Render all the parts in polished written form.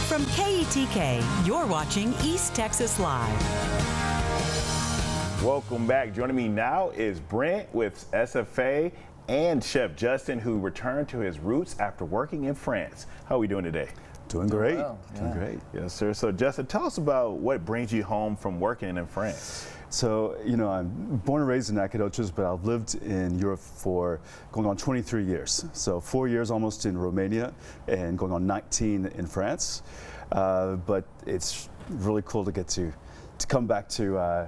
From KETK, you're watching East Texas Live. Welcome back. Joining me now is Brent with SFA and Chef Justin, who returned to his roots after working in France. How are we doing today? Doing great. Well, Doing great. Yes, sir. So, Justin, tell us about what brings you home from working in France. So, I'm born and raised in Nacogdoches, but I've lived in Europe for going on 23 years. So 4 years almost in Romania and going on 19 in France. But it's really cool to get to come back to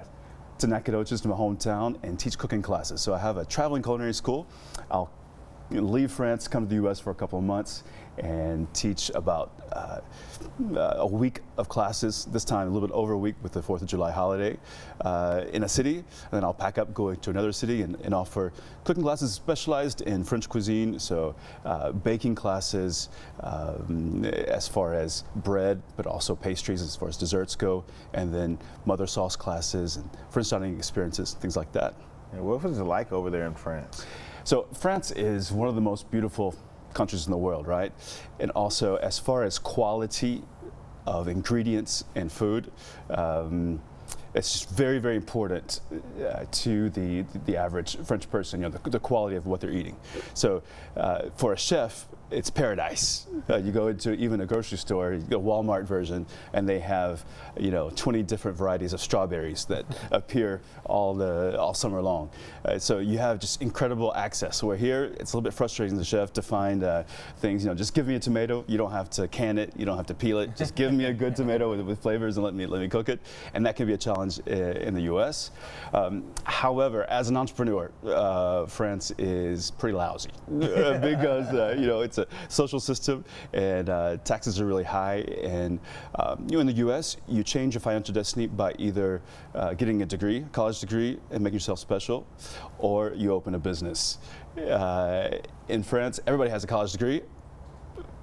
Nacogdoches, to my hometown, and teach cooking classes. So I have a traveling culinary school. I'll leave France, come to the U.S. for a couple of months, and teach about a week of classes, this time a little bit over a week with the 4th of July holiday, in a city. And then I'll pack up, go to another city, and offer cooking classes specialized in French cuisine, so baking classes as far as bread, but also pastries as far as desserts go, and then mother sauce classes and French dining experiences, things like that. And what was it like over there in France? So France is one of the most beautiful countries in the world, right? And also, as far as quality of ingredients and food, it's just very, very important to the average French person, the quality of what they're eating. So for a chef, it's paradise. You go into even a grocery store, you go Walmart version, and they have 20 different varieties of strawberries that appear all summer long. So you have just incredible access. Where here, it's a little bit frustrating as a chef to find things. Just give me a tomato. You don't have to can it. You don't have to peel it. Just give me a good tomato with flavors and let me cook it. And that can be a challenge in the U.S. However, as an entrepreneur, France is pretty lousy because it's a social system, and taxes are really high. And in the U.S., you change your financial destiny by either getting a degree, a college degree, and making yourself special, or you open a business. In France, everybody has a college degree,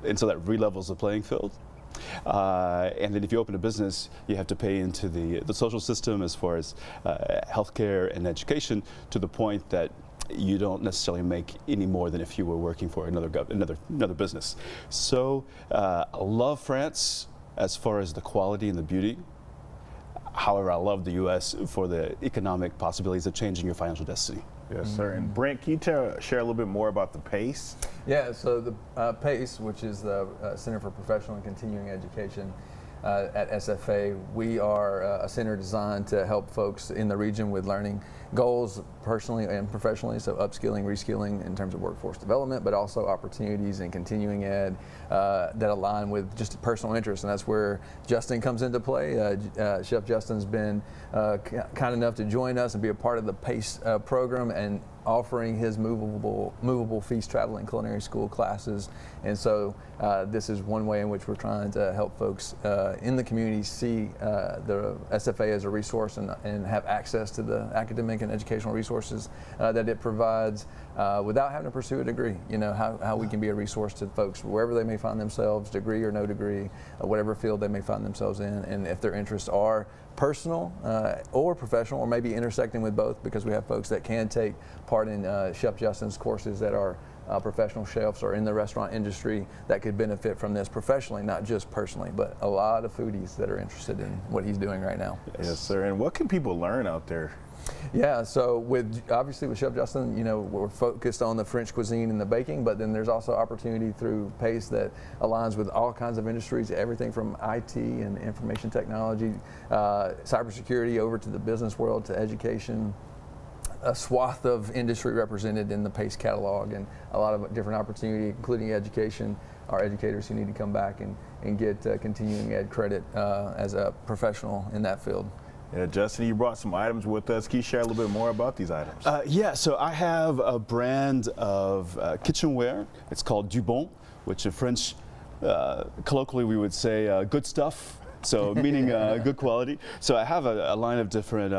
and so that re-levels the playing field. And then if you open a business, you have to pay into the social system as far as healthcare and education, to the point that you don't necessarily make any more than if you were working for another business. So I love France as far as the quality and the beauty. However, I love the U.S. for the economic possibilities of changing your financial destiny. Yes, sir. And Brent, can you share a little bit more about the PACE? Yeah, so the PACE, which is the Center for Professional and Continuing Education at SFA, we are a center designed to help folks in the region with learning goals personally and professionally, so upskilling, reskilling in terms of workforce development, but also opportunities in continuing ed that align with just personal interests, and that's where Justin comes into play. Chef Justin's been kind enough to join us and be a part of the PACE program, and offering his movable feast travel and culinary school classes. And so this is one way in which we're trying to help folks in the community see the SFA as a resource and have access to the academic and educational resources that it provides without having to pursue a degree. How we can be a resource to folks wherever they may find themselves, degree or no degree, whatever field they may find themselves in, and if their interests are personal or professional, or maybe intersecting with both, because we have folks that can take part in Chef Justin's courses that are professional chefs or in the restaurant industry that could benefit from this professionally, not just personally, but a lot of foodies that are interested in what he's doing right now. Yes, sir. And what can people learn out there? Yeah, so obviously with Chef Justin, we're focused on the French cuisine and the baking, but then there's also opportunity through PACE that aligns with all kinds of industries, everything from IT and information technology, cybersecurity, over to the business world, to education. A swath of industry represented in the PACE catalog, and a lot of different opportunity, including education, our educators who need to come back and get continuing ed credit as a professional in that field. Yeah, Justin, you brought some items with us. Can you share a little bit more about these items? Yeah, so I have a brand of kitchenware. It's called Du Bon, which in French, colloquially we would say good stuff. So meaning good quality. So I have a line of different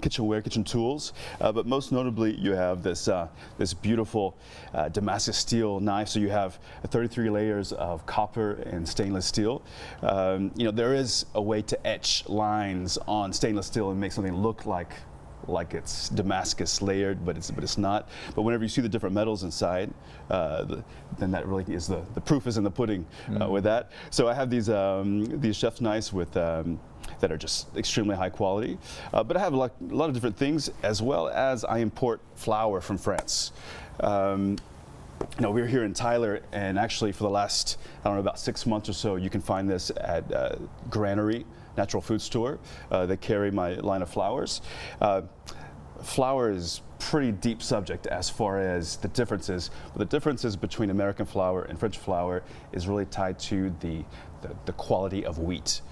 kitchenware, kitchen tools, but most notably you have this beautiful Damascus steel knife. So you have 33 layers of copper and stainless steel. There is a way to etch lines on stainless steel and make something look like like it's Damascus layered, but it's not. But whenever you see the different metals inside, then that really is the proof is in the pudding with that. So I have these chef's knives with that are just extremely high quality. But I have a lot of different things, as well as I import flour from France. We're here in Tyler, and actually for the last, I don't know, about 6 months or so, you can find this at Granary Natural Food Store. They carry my line of flours. Flour is pretty deep subject as far as the differences. But the differences between American flour and French flour is really tied to the quality of wheat.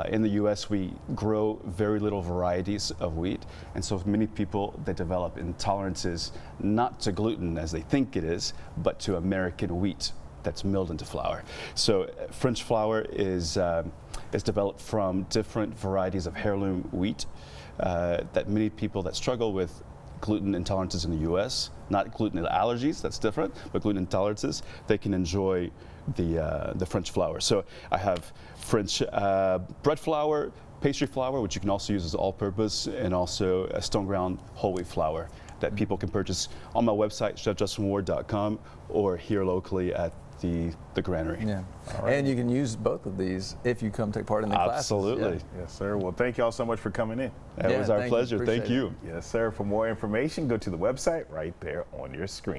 In the U.S., we grow very little varieties of wheat, and so many people, they develop intolerances not to gluten as they think it is, but to American wheat that's milled into flour. So French flour is developed from different varieties of heirloom wheat that many people that struggle with gluten intolerances in the U.S., not gluten allergies, that's different, but gluten intolerances, they can enjoy the French flour. So I have French bread flour, pastry flour, which you can also use as all-purpose, and also a stone ground whole wheat flour that people can purchase on my website, chefjustinward.com, or here locally at the Granary. Yeah, and you can use both of these if you come take part in the classes. Absolutely. Yeah. Yes, sir. Well, thank y'all so much for coming in. It was our pleasure. Thank you. Yes, sir. For more information, go to the website right there on your screen.